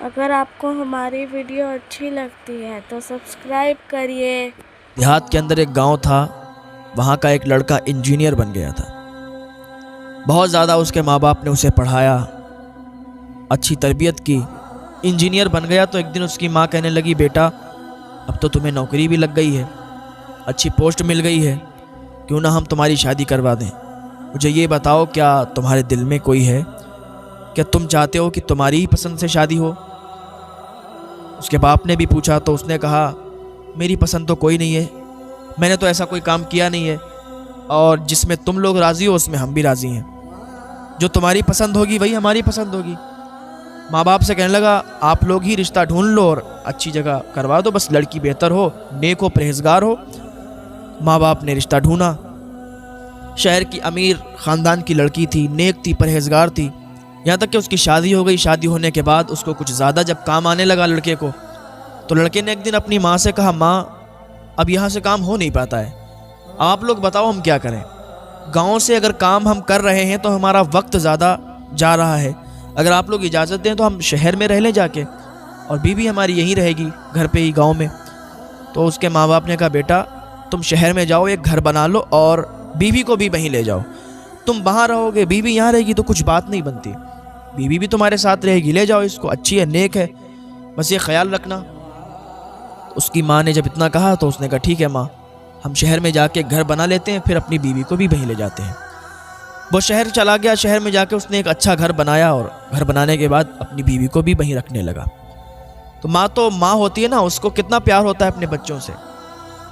اگر آپ کو ہماری ویڈیو اچھی لگتی ہے تو سبسکرائب کریے۔ دیہات کے اندر ایک گاؤں تھا، وہاں کا ایک لڑکا انجینئر بن گیا تھا۔ بہت زیادہ اس کے ماں باپ نے اسے پڑھایا، اچھی تربیت کی، انجینئر بن گیا۔ تو ایک دن اس کی ماں کہنے لگی، بیٹا اب تو تمہیں نوکری بھی لگ گئی ہے، اچھی پوسٹ مل گئی ہے، کیوں نہ ہم تمہاری شادی کروا دیں؟ مجھے یہ بتاؤ، کیا تمہارے دل میں کوئی ہے؟ کیا تم چاہتے ہو کہ تمہاری ہی پسند سے شادی ہو؟ اس کے باپ نے بھی پوچھا تو اس نے کہا، میری پسند تو کوئی نہیں ہے، میں نے تو ایسا کوئی کام کیا نہیں ہے، اور جس میں تم لوگ راضی ہو اس میں ہم بھی راضی ہیں، جو تمہاری پسند ہوگی وہی ہماری پسند ہوگی۔ ماں باپ سے کہنے لگا، آپ لوگ ہی رشتہ ڈھونڈ لو اور اچھی جگہ کروا دو، بس لڑکی بہتر ہو، نیک ہو، پرہیزگار ہو۔ ماں باپ نے رشتہ ڈھونڈا، شہر کی امیر خاندان کی لڑکی تھی، نیک تھی، پرہیزگار تھی، یہاں تک کہ اس کی شادی ہو گئی۔ شادی ہونے کے بعد اس کو کچھ زیادہ جب کام آنے لگا لڑکے کو، تو لڑکے نے ایک دن اپنی ماں سے کہا، ماں اب یہاں سے کام ہو نہیں پاتا ہے، آپ لوگ بتاؤ ہم کیا کریں؟ گاؤں سے اگر کام ہم کر رہے ہیں تو ہمارا وقت زیادہ جا رہا ہے، اگر آپ لوگ اجازت دیں تو ہم شہر میں رہ لیں جا کے، اور بیوی ہماری یہیں رہے گی گھر پہ ہی گاؤں میں۔ تو اس کے ماں باپ نے کہا، بیٹا تم شہر میں جاؤ، ایک گھر بنا لو اور بیوی کو بھی وہیں لے جاؤ، تم وہاں رہو گے، بیوی یہاں رہے گی تو کچھ بات نہیں بنتی، بیوی بھی تمہارے ساتھ رہے گی، لے جاؤ اس کو، اچھی ہے، نیک ہے، بس یہ خیال رکھنا۔ اس کی ماں نے جب اتنا کہا تو اس نے کہا، ٹھیک ہے ماں، ہم شہر میں جا کے گھر بنا لیتے ہیں، پھر اپنی بیوی کو بھی وہیں لے جاتے ہیں۔ وہ شہر چلا گیا، شہر میں جا کے اس نے ایک اچھا گھر بنایا، اور گھر بنانے کے بعد اپنی بیوی کو بھی وہیں رکھنے لگا۔ تو ماں ہوتی ہے نا، اس کو کتنا پیار ہوتا ہے اپنے بچوں سے۔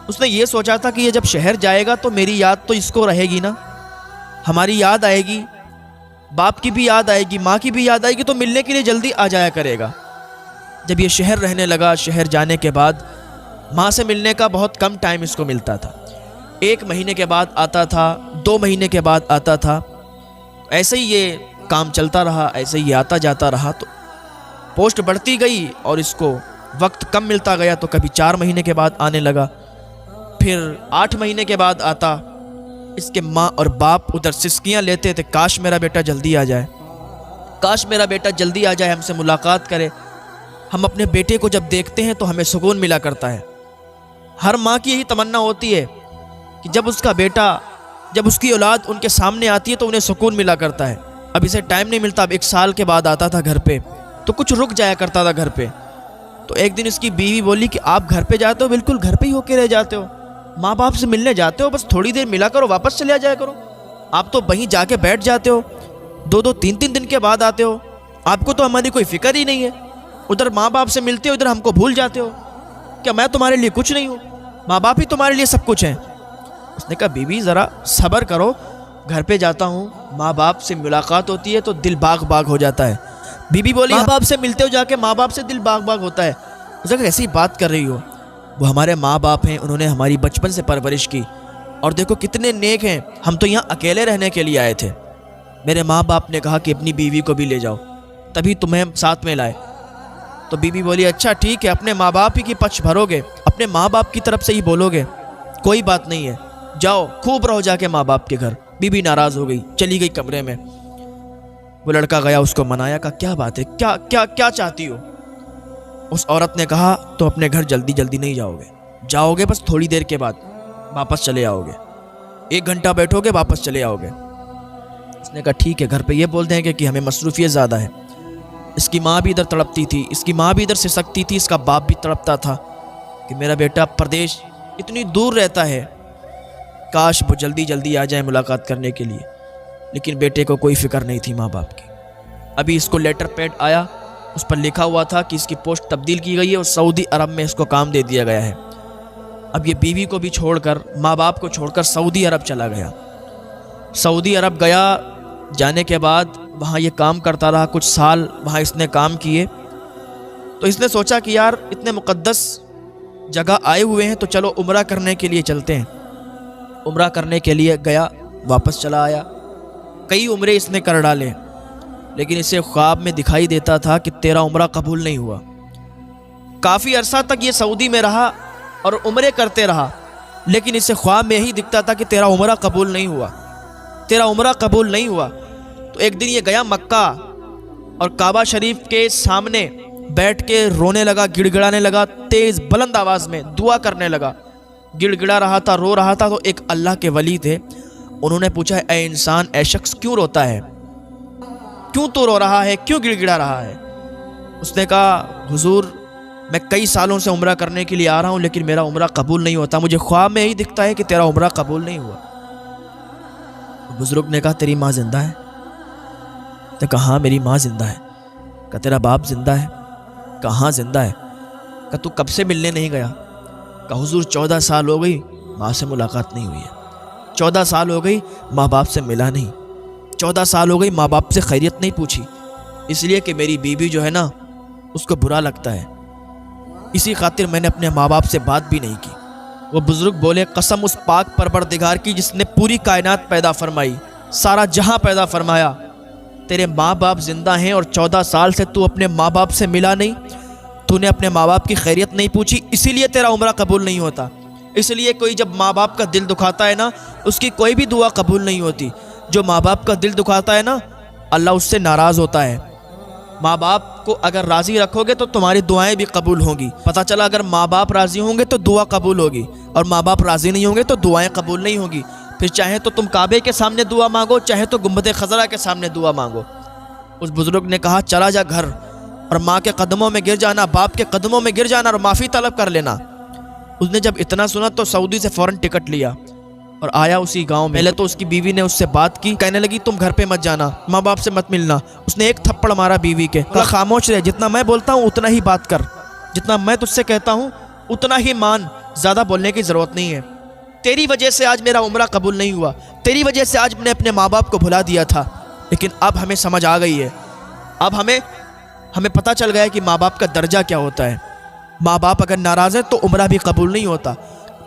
اس نے یہ سوچا تھا کہ یہ جب شہر جائے گا تو میری یاد تو اس کو رہے گی نا، ہماری یاد آئے گی، باپ کی بھی یاد آئے گی، ماں کی بھی یاد آئے گی، تو ملنے کے لیے جلدی آ جایا کرے گا۔ جب یہ شہر رہنے لگا، شہر جانے کے بعد ماں سے ملنے کا بہت کم ٹائم اس کو ملتا تھا، 1 مہینے کے بعد آتا تھا، 2 مہینے کے بعد آتا تھا، ایسے ہی یہ کام چلتا رہا، ایسے ہی آتا جاتا رہا، تو پوسٹ بڑھتی گئی اور اس کو وقت کم ملتا گیا، تو کبھی 4 مہینے کے بعد آنے لگا، پھر 8 مہینے کے بعد آتا۔ اس کے ماں اور باپ ادھر سسکیاں لیتے تھے، کاش میرا بیٹا جلدی آ جائے، کاش میرا بیٹا جلدی آ جائے، ہم سے ملاقات کرے۔ ہم اپنے بیٹے کو جب دیکھتے ہیں تو ہمیں سکون ملا کرتا ہے۔ ہر ماں کی یہی تمنا ہوتی ہے کہ جب اس کا بیٹا، جب اس کی اولاد ان کے سامنے آتی ہے تو انہیں سکون ملا کرتا ہے۔ اب اسے ٹائم نہیں ملتا، اب 1 سال کے بعد آتا تھا گھر پہ، تو کچھ رک جایا کرتا تھا گھر پہ۔ تو ایک دن اس کی بیوی بولی کہ آپ گھر پہ جاتے ہو، بالکل گھر پہ ہی ہو کے رہ جاتے ہو، ماں باپ سے ملنے جاتے ہو، بس تھوڑی دیر ملا کرو، واپس چلے جایا کرو، آپ تو وہیں جا کے بیٹھ جاتے ہو، 2-2 3-3 دن کے بعد آتے ہو، آپ کو تو ہماری کوئی فکر ہی نہیں ہے، ادھر ماں باپ سے ملتے ہو، ادھر ہم کو بھول جاتے ہو، کیا میں تمہارے لیے کچھ نہیں ہوں؟ ماں باپ ہی تمہارے لیے سب کچھ ہیں۔ اس نے کہا، بیوی ذرا صبر کرو، گھر پہ جاتا ہوں، ماں باپ سے ملاقات ہوتی ہے تو دل باغ باغ ہو جاتا ہے۔ بیوی بولی، ماں باپ سے ملتے ہو جا کے، ماں باپ سے دل باغ باغ ہوتا ہے؟ اس نے کہا، ایسی بات کر رہی ہو، وہ ہمارے ماں باپ ہیں، انہوں نے ہماری بچپن سے پرورش کی، اور دیکھو کتنے نیک ہیں، ہم تو یہاں اکیلے رہنے کے لیے آئے تھے، میرے ماں باپ نے کہا کہ اپنی بیوی کو بھی لے جاؤ، تبھی تمہیں ساتھ میں لائے۔ تو بیوی بولی، اچھا ٹھیک ہے، اپنے ماں باپ ہی کی پچھ بھرو گے، اپنے ماں باپ کی طرف سے ہی بولو گے، کوئی بات نہیں ہے، جاؤ خوب رہو جا کے ماں باپ کے گھر۔ بیوی ناراض ہو گئی، چلی گئی کمرے میں۔ وہ لڑکا گیا، اس کو منایا، کہا، کیا بات ہے، کیا چاہتی ہو؟ اس عورت نے کہا، تو اپنے گھر جلدی جلدی نہیں جاؤ گے، بس تھوڑی دیر کے بعد واپس چلے آؤ گے، 1 گھنٹہ بیٹھو گے، واپس چلے آؤ گے۔ اس نے کہا، ٹھیک ہے، گھر پہ یہ بول دیں گے کہ ہمیں مصروفیت زیادہ ہے۔ اس کی ماں بھی ادھر تڑپتی تھی، اس کی ماں بھی ادھر سسکتی تھی، اس کا باپ بھی تڑپتا تھا کہ میرا بیٹا پردیش اتنی دور رہتا ہے، کاش وہ جلدی جلدی آ جائے ملاقات کرنے کے لیے، لیکن بیٹے کو کوئی فکر نہیں تھی ماں باپ کی۔ ابھی اس کو لیٹر پیڈ آیا، اس پر لکھا ہوا تھا کہ اس کی پوسٹ تبدیل کی گئی ہے اور سعودی عرب میں اس کو کام دے دیا گیا ہے۔ اب یہ بیوی کو بھی چھوڑ کر، ماں باپ کو چھوڑ کر سعودی عرب چلا گیا۔ سعودی عرب گیا، جانے کے بعد وہاں یہ کام کرتا رہا، کچھ سال وہاں اس نے کام کیے، تو اس نے سوچا کہ یار اتنے مقدس جگہ آئے ہوئے ہیں تو چلو عمرہ کرنے کے لیے چلتے ہیں۔ عمرہ کرنے کے لیے گیا، واپس چلا آیا، کئی عمرے اس نے کر ڈالے، لیکن اسے خواب میں دکھائی دیتا تھا کہ تیرا عمرہ قبول نہیں ہوا۔ کافی عرصہ تک یہ سعودی میں رہا اور عمرے کرتے رہا، لیکن اسے خواب میں یہی دکھتا تھا کہ تیرا عمرہ قبول نہیں ہوا، تیرا عمرہ قبول نہیں ہوا۔ تو ایک دن یہ گیا مکہ، اور کعبہ شریف کے سامنے بیٹھ کے رونے لگا، گڑ گڑانے لگا، تیز بلند آواز میں دعا کرنے لگا، گڑ گڑا رہا تھا، رو رہا تھا۔ تو ایک اللہ کے ولی تھے، انہوں نے پوچھا اے انسان، اے شخص کیوں روتا ہے، کیوں تو رو رہا ہے، کیوں گڑ گڑا رہا ہے؟ اس نے کہا حضور میں کئی سالوں سے عمرہ کرنے کے لیے آ رہا ہوں لیکن میرا عمرہ قبول نہیں ہوتا، مجھے خواب میں یہی دکھتا ہے کہ تیرا عمرہ قبول نہیں ہوا۔ بزرگ نے کہا تیری ماں زندہ ہے؟ نے کہا ہاں میری ماں زندہ ہے۔ کہا تیرا باپ زندہ ہے؟ کہا ہاں زندہ ہے۔ کہا تو کب سے ملنے نہیں گیا؟ کہا حضور 14 سال ہو گئی ماں سے ملاقات نہیں ہوئی ہے، 14 سال ہو گئی ماں باپ سے ملا نہیں، 14 سال ہو گئی ماں باپ سے خیریت نہیں پوچھی، اس لیے کہ میری بیوی جو ہے نا اس کو برا لگتا ہے، اسی خاطر میں نے اپنے ماں باپ سے بات بھی نہیں کی۔ وہ بزرگ بولے قسم اس پاک پروردگار کی جس نے پوری کائنات پیدا فرمائی، سارا جہاں پیدا فرمایا، تیرے ماں باپ زندہ ہیں اور 14 سال سے تو اپنے ماں باپ سے ملا نہیں، تو نے اپنے ماں باپ کی خیریت نہیں پوچھی، اسی لیے تیرا عمرہ قبول نہیں ہوتا۔ اس لیے کوئی جب ماں باپ کا دل دکھاتا ہے نا اس کی کوئی بھی دعا قبول نہیں ہوتی۔ جو ماں باپ کا دل دکھاتا ہے نا اللہ اس سے ناراض ہوتا ہے۔ ماں باپ کو اگر راضی رکھو گے تو تمہاری دعائیں بھی قبول ہوں گی۔ پتہ چلا اگر ماں باپ راضی ہوں گے تو دعا قبول ہوگی، اور ماں باپ راضی نہیں ہوں گے تو دعائیں قبول نہیں ہوں گی۔ پھر چاہے تو تم کعبے کے سامنے دعا مانگو، چاہے تو گنبد خضرا کے سامنے دعا مانگو۔ اس بزرگ نے کہا چلا جا گھر اور ماں کے قدموں میں گر جانا، باپ کے قدموں میں گر جانا اور معافی طلب کر لینا۔ اس نے جب اتنا سنا تو سعودی سے فوراً ٹکٹ لیا اور آیا اسی گاؤں میں۔ پہلے تو اس کی بیوی نے اس سے بات کی، کہنے لگی تم گھر پہ مت جانا، ماں باپ سے مت ملنا۔ اس نے ایک تھپڑ مارا بیوی کے، کہا خاموش رہ، جتنا میں بولتا ہوں اتنا ہی بات کر، جتنا میں تجھ سے کہتا ہوں اتنا ہی مان، زیادہ بولنے کی ضرورت نہیں ہے۔ تیری وجہ سے آج میرا عمرہ قبول نہیں ہوا، تیری وجہ سے آج میں نے اپنے ماں باپ کو بھلا دیا تھا، لیکن اب ہمیں سمجھ آ گئی ہے، اب ہمیں پتہ چل گیا کہ ماں باپ کا درجہ کیا ہوتا ہے۔ ماں باپ اگر ناراض ہے تو عمرہ بھی قبول نہیں ہوتا،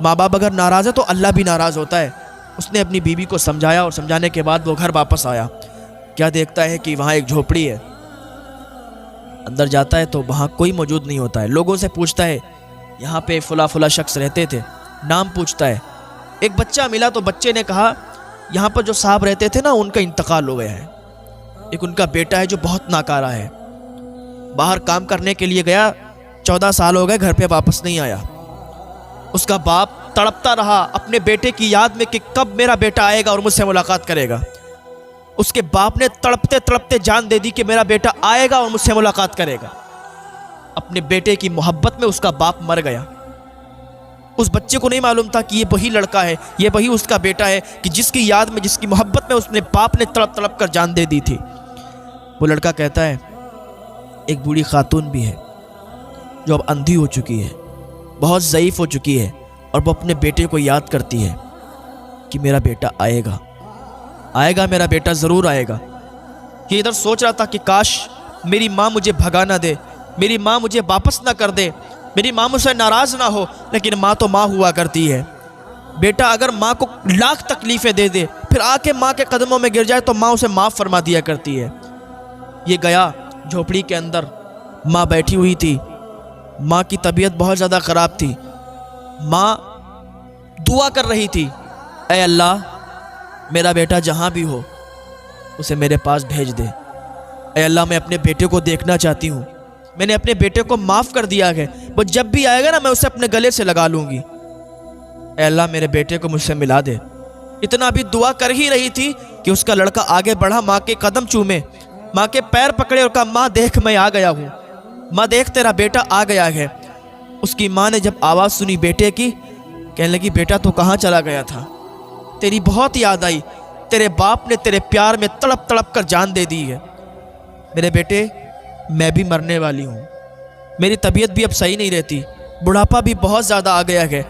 ماں باپ اگر ناراض ہے تو اللہ بھی ناراض ہوتا ہے۔ اس نے اپنی بیوی کو سمجھایا اور سمجھانے کے بعد وہ گھر واپس آیا۔ کیا دیکھتا ہے کہ وہاں ایک جھوپڑی ہے، اندر جاتا ہے تو وہاں کوئی موجود نہیں ہوتا ہے۔ لوگوں سے پوچھتا ہے یہاں پہ فلاں شخص رہتے تھے، نام پوچھتا ہے۔ ایک بچہ ملا تو بچے نے کہا یہاں پر جو صاحب رہتے تھے نا ان کا انتقال ہو گیا ہے، ایک ان کا بیٹا ہے جو بہت ناکارہ ہے، باہر کام کرنے کے لیے گیا، 14 سال ہو گئے گھر پہ واپس نہیں آیا۔ اس کا باپ تڑپتا رہا اپنے بیٹے کی یاد میں کہ کب میرا بیٹا آئے گا اور مجھ سے ملاقات کرے گا۔ اس کے باپ نے تڑپتے تڑپتے جان دے دی کہ میرا بیٹا آئے گا اور مجھ سے ملاقات کرے گا۔ اپنے بیٹے کی محبت میں اس کا باپ مر گیا۔ اس بچے کو نہیں معلوم تھا کہ یہ وہی لڑکا ہے، یہ وہی اس کا بیٹا ہے کہ جس کی یاد میں، جس کی محبت میں اس نے باپ نے تڑپ تڑپ کر جان دے دی تھی۔ وہ لڑکا کہتا ہے ایک بوڑھی خاتون بھی ہے جو اب اندھی ہو چکی ہے، بہت ضعیف ہو چکی ہے، اور وہ اپنے بیٹے کو یاد کرتی ہے کہ میرا بیٹا آئے گا، میرا بیٹا ضرور آئے گا۔ یہ ادھر سوچ رہا تھا کہ کاش میری ماں مجھے بھگا نہ دے، میری ماں مجھے واپس نہ کر دے، میری ماں مجھ سے ناراض نہ ہو، لیکن ماں تو ماں ہوا کرتی ہے۔ بیٹا اگر ماں کو لاکھ تکلیفیں دے دے پھر آ کے ماں کے قدموں میں گر جائے تو ماں اسے معاف فرما دیا کرتی ہے۔ یہ گیا جھوپڑی کے اندر، ماں بیٹھی ہوئی تھی، ماں کی طبیعت بہت زیادہ خراب تھی، ماں دعا کر رہی تھی اے اللہ میرا بیٹا جہاں بھی ہو اسے میرے پاس بھیج دے، اے اللہ میں اپنے بیٹے کو دیکھنا چاہتی ہوں، میں نے اپنے بیٹے کو معاف کر دیا ہے، وہ جب بھی آئے گا نا میں اسے اپنے گلے سے لگا لوں گی، اے اللہ میرے بیٹے کو مجھ سے ملا دے۔ اتنا بھی دعا کر ہی رہی تھی کہ اس کا لڑکا آگے بڑھا، ماں کے قدم چومے، ماں کے پیر پکڑے اور کہا ماں دیکھ میں آ گیا ہوں، ماں دیکھ تیرا بیٹا آ گیا ہے۔ اس کی ماں نے جب آواز سنی بیٹے کی، کہنے لگی بیٹا تو کہاں چلا گیا تھا، تیری بہت یاد آئی، تیرے باپ نے تیرے پیار میں تڑپ تڑپ کر جان دے دی ہے۔ میرے بیٹے میں بھی مرنے والی ہوں، میری طبیعت بھی اب صحیح نہیں رہتی، بڑھاپا بھی بہت زیادہ آ گیا ہے،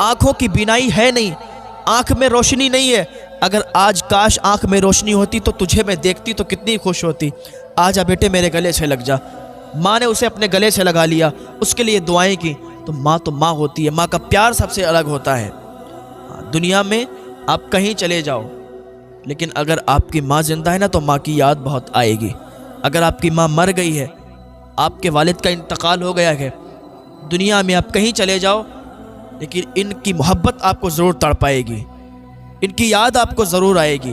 آنکھوں کی بینائی ہے نہیں، آنکھ میں روشنی نہیں ہے، اگر آج کاش آنکھ میں روشنی ہوتی تو تجھے میں دیکھتی تو کتنی خوش ہوتی، آجا بیٹے میرے گلے سے لگ جا۔ ماں نے اسے اپنے گلے سے لگا لیا، اس کے لیے دعائیں کی، تو ماں ہوتی ہے، ماں کا پیار سب سے الگ ہوتا ہے۔ دنیا میں آپ کہیں چلے جاؤ لیکن اگر آپ کی ماں زندہ ہے نا تو ماں کی یاد بہت آئے گی۔ اگر آپ کی ماں مر گئی ہے، آپ کے والد کا انتقال ہو گیا ہے، دنیا میں آپ کہیں چلے جاؤ لیکن ان کی محبت آپ کو ضرور تڑپائے گی، ان کی یاد آپ کو ضرور آئے گی۔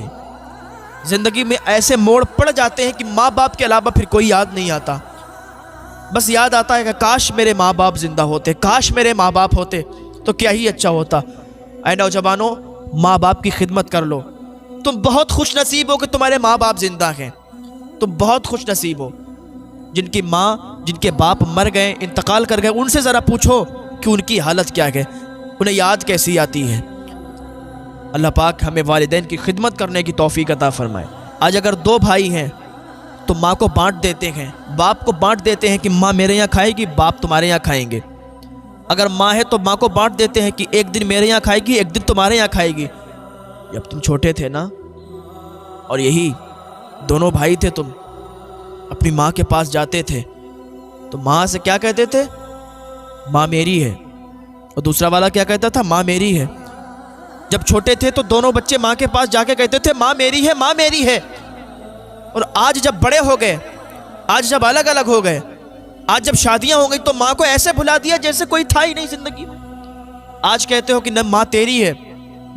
زندگی میں ایسے موڑ پڑ جاتے ہیں کہ ماں باپ کے علاوہ پھر کوئی یاد نہیں آتا۔ بس یاد آتا ہے کہ کاش میرے ماں باپ زندہ ہوتے، کاش میرے ماں باپ ہوتے تو کیا ہی اچھا ہوتا۔ اے نوجوانوں، ماں باپ کی خدمت کر لو۔ تم بہت خوش نصیب ہو کہ تمہارے ماں باپ زندہ ہیں، تم بہت خوش نصیب ہو۔ جن کی ماں، جن کے باپ مر گئے، انتقال کر گئے، ان سے ذرا پوچھو کہ ان کی حالت کیا ہے، انہیں یاد کیسی آتی ہے۔ اللہ پاک ہمیں والدین کی خدمت کرنے کی توفیق عطا فرمائے۔ آج اگر دو بھائی ہیں تو ماں کو بانٹ دیتے ہیں، باپ کو بانٹ دیتے ہیں کہ ماں میرے یہاں کھائے گی، باپ تمہارے یہاں کھائیں گے۔ اگر ماں ہے تو ماں کو بانٹ دیتے ہیں کہ ایک دن میرے یہاں کھائے گی، ایک دن تمہارے یہاں کھائے گی۔ جب تم چھوٹے تھے نا، اور یہی دونوں بھائی تھے، تم اپنی ماں کے پاس جاتے تھے تو ماں سے کیا کہتے تھے؟ ماں میری ہے۔ اور دوسرا والا کیا کہتا تھا؟ ماں میری ہے۔ جب چھوٹے تھے تو دونوں بچے ماں کے پاس جا کے کہتے تھے ماں میری ہے، ماں میری ہے۔ اور آج جب بڑے ہو گئے، آج جب الگ الگ ہو گئے، آج جب شادیاں ہو گئی تو ماں کو ایسے بھلا دیا جیسے کوئی تھا ہی نہیں زندگی میں۔ آج کہتے ہو کہ نہ ماں تیری ہے،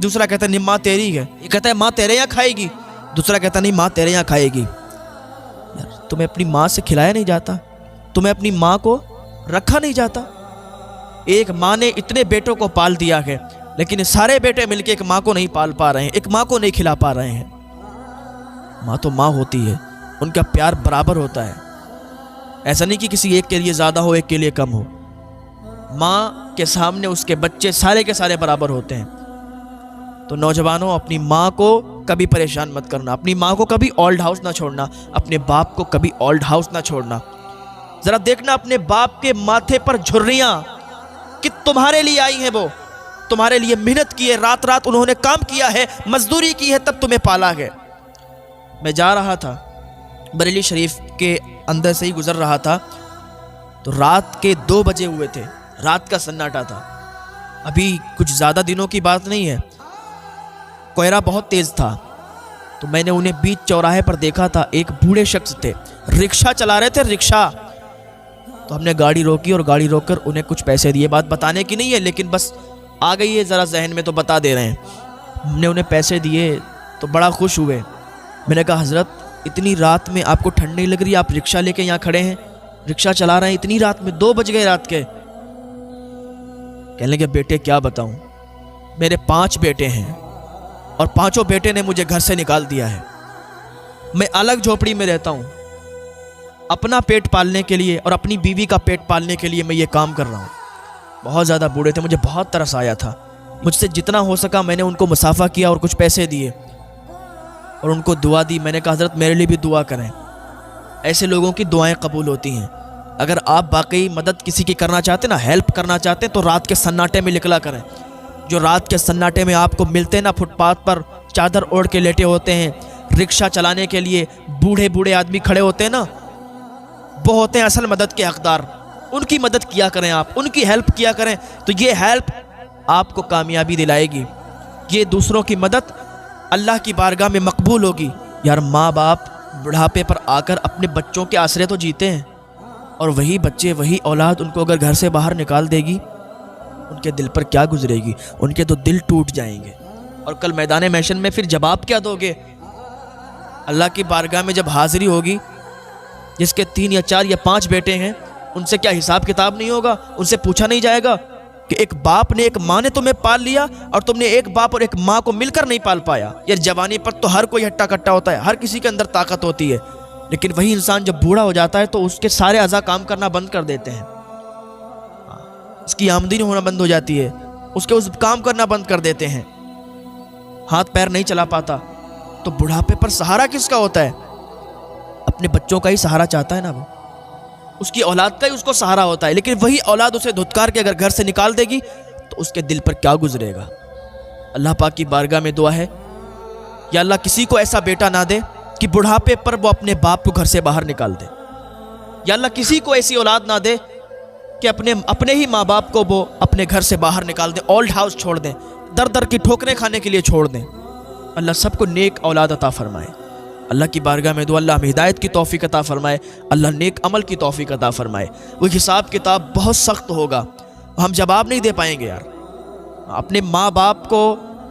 دوسرا کہتا ہے نہیں ماں تیری ہے۔ یہ کہتا ہے ماں تیرے یہاں کھائے گی، دوسرا کہتا نہیں ماں تیرے یہاں کھائے گی۔ یار تمہیں اپنی ماں سے کھلایا نہیں جاتا، تمہیں اپنی ماں کو رکھا نہیں جاتا۔ ایک ماں نے اتنے بیٹوں کو پال دیا ہے، لیکن سارے بیٹے مل کے ایک ماں کو نہیں پال پا رہے ہیں، ایک ماں کو نہیں کھلا پا رہے ہیں۔ ماں تو ماں ہوتی ہے، ان کا پیار برابر ہوتا ہے، ایسا نہیں کہ کسی ایک کے لیے زیادہ ہو، ایک کے لیے کم ہو۔ ماں کے سامنے اس کے بچے سارے کے سارے برابر ہوتے ہیں۔ تو نوجوانوں، اپنی ماں کو کبھی پریشان مت کرنا، اپنی ماں کو کبھی اولڈ ہاؤس نہ چھوڑنا، اپنے باپ کو کبھی اولڈ ہاؤس نہ چھوڑنا۔ ذرا دیکھنا اپنے باپ کے ماتھے پر جھریاں کہ تمہارے لیے آئی ہیں، وہ تمہارے لیے محنت کی ہے، رات رات انہوں نے کام کیا ہے، مزدوری کی ہے، تب تمہیں پالا ہے۔ میں جا رہا تھا بریلی شریف کے اندر سے ہی گزر رہا تھا تو رات کے 2 بجے ہوئے تھے، رات کا سناٹا تھا، ابھی کچھ زیادہ دنوں کی بات نہیں ہے، کوہرا بہت تیز تھا۔ تو میں نے انہیں بیچ چوراہے پر دیکھا تھا، ایک بوڑھے شخص تھے، رکشہ چلا رہے تھے، رکشہ۔ تو ہم نے گاڑی روکی اور گاڑی روک کر انہیں کچھ پیسے دیے، بات بتانے کی نہیں ہے لیکن بس آ گئی ہے ذرا ذہن میں تو بتا دے رہے ہیں۔ ہم نے انہیں پیسے دیے تو بڑا خوش ہوئے۔ میں نے کہا حضرت اتنی رات میں آپ کو ٹھنڈ نہیں لگ رہی؟ آپ رکشہ لے کے یہاں کھڑے ہیں، رکشہ چلا رہے ہیں اتنی رات میں، 2 بج گئے رات کے۔ کہنے لگے بیٹے کیا بتاؤں، میرے 5 بیٹے ہیں اور 5 بیٹے نے مجھے گھر سے نکال دیا ہے، میں الگ جھوپڑی میں رہتا ہوں، اپنا پیٹ پالنے کے لیے اور اپنی بیوی کا پیٹ پالنے کے لیے میں یہ کام کر رہا ہوں۔ بہت زیادہ بوڑھے تھے، مجھے بہت ترس آیا تھا، مجھ سے جتنا ہو سکا میں نے ان کو مسافہ کیا اور کچھ پیسے دیے اور ان کو دعا دی۔ میں نے کہا حضرت میرے لیے بھی دعا کریں، ایسے لوگوں کی دعائیں قبول ہوتی ہیں۔ اگر آپ واقعی مدد کسی کی کرنا چاہتے ہیں نا، ہیلپ کرنا چاہتے ہیں تو رات کے سناٹے میں نکلا کریں۔ جو رات کے سناٹے میں آپ کو ملتے ہیں نا، فٹ پاتھ پر چادر اوڑھ کے لیٹے ہوتے ہیں، رکشہ چلانے کے لیے بوڑھے بوڑھے آدمی کھڑے ہوتے ہیں نا، وہ ہوتے ہیں اصل مدد کے حقدار۔ ان کی مدد کیا کریں، آپ ان کی ہیلپ کیا کریں تو یہ ہیلپ آپ کو کامیابی دلائے گی، یہ دوسروں کی مدد اللہ کی بارگاہ میں مقبول ہوگی۔ یار ماں باپ بڑھاپے پر آ کر اپنے بچوں کے آسرے تو جیتے ہیں، اور وہی بچے، وہی اولاد ان کو اگر گھر سے باہر نکال دے گی، ان کے دل پر کیا گزرے گی؟ ان کے تو دل ٹوٹ جائیں گے، اور کل میدان محشر میں پھر جواب کیا دو گے؟ اللہ کی بارگاہ میں جب حاضری ہوگی، جس کے 3 یا 4 یا 5 بیٹے ہیں، ان سے کیا حساب کتاب نہیں ہوگا؟ ان سے پوچھا نہیں جائے گا کہ ایک باپ نے، ایک ماں نے تمہیں پال لیا اور تم نے ایک باپ اور ایک ماں کو مل کر نہیں پال پایا؟ یار جوانی پر تو ہر کوئی ہٹا کٹا ہوتا ہے، ہر کسی کے اندر طاقت ہوتی ہے، لیکن وہی انسان جب بوڑھا ہو جاتا ہے تو اس کے سارے اعضاء کام کرنا بند کر دیتے ہیں، اس کی آمدنی ہونا بند ہو جاتی ہے، اس کے کام کرنا بند کر دیتے ہیں، ہاتھ پیر نہیں چلا پاتا۔ تو بڑھاپے پر سہارا کس کا ہوتا ہے؟ اپنے بچوں کا ہی سہارا چاہتا ہے نا، وہ اس کی اولاد کا ہی اس کو سہارا ہوتا ہے، لیکن وہی اولاد اسے دھتکار کے اگر گھر سے نکال دے گی تو اس کے دل پر کیا گزرے گا؟ اللہ پاک کی بارگاہ میں دعا ہے، یا اللہ کسی کو ایسا بیٹا نہ دے کہ بڑھاپے پر وہ اپنے باپ کو گھر سے باہر نکال دے، یا اللہ کسی کو ایسی اولاد نہ دے کہ اپنے ہی ماں باپ کو وہ اپنے گھر سے باہر نکال دیں، اولڈ ہاؤس چھوڑ دیں، در در کی ٹھوکریں کھانے کے لیے چھوڑ دیں۔ اللہ سب کو نیک اولاد عطا فرمائے۔ اللہ کی بارگاہ میں دعا، اللہ ہمیں ہدایت کی توفیق عطا فرمائے، اللہ نیک عمل کی توفیق عطا فرمائے۔ وہ حساب کتاب بہت سخت ہوگا، ہم جواب نہیں دے پائیں گے۔ یار اپنے ماں باپ کو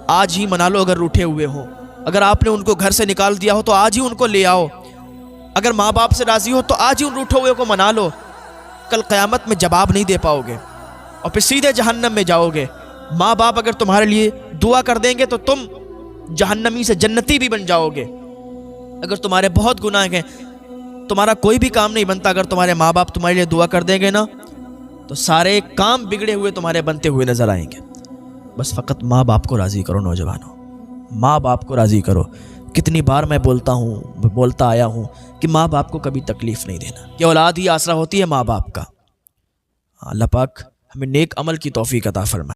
آج ہی منا لو، اگر روٹھے ہوئے ہوں، اگر آپ نے ان کو گھر سے نکال دیا ہو تو آج ہی ان کو لے آؤ، اگر ماں باپ سے راضی ہو تو آج ہی ان روٹھے ہوئے کو منا لو، کل قیامت میں جواب نہیں دے پاؤ گے اور پھر سیدھے جہنم میں جاؤ گے۔ ماں باپ اگر تمہارے لیے دعا کر دیں گے تو تم جہنمی سے جنتی بھی بن جاؤ گے۔ اگر تمہارے بہت گناہ ہیں، تمہارا کوئی بھی کام نہیں بنتا، اگر تمہارے ماں باپ تمہارے لیے دعا کر دیں گے نا تو سارے کام بگڑے ہوئے تمہارے بنتے ہوئے نظر آئیں گے۔ بس فقط ماں باپ کو راضی کرو نوجوانوں، ماں باپ کو راضی کرو۔ کتنی بار میں بولتا آیا ہوں کہ ماں باپ کو کبھی تکلیف نہیں دینا، یہ اولاد ہی آسرا ہوتی ہے ماں باپ کا۔ اللہ پاک ہمیں نیک عمل کی توفیق عطا فرمائے۔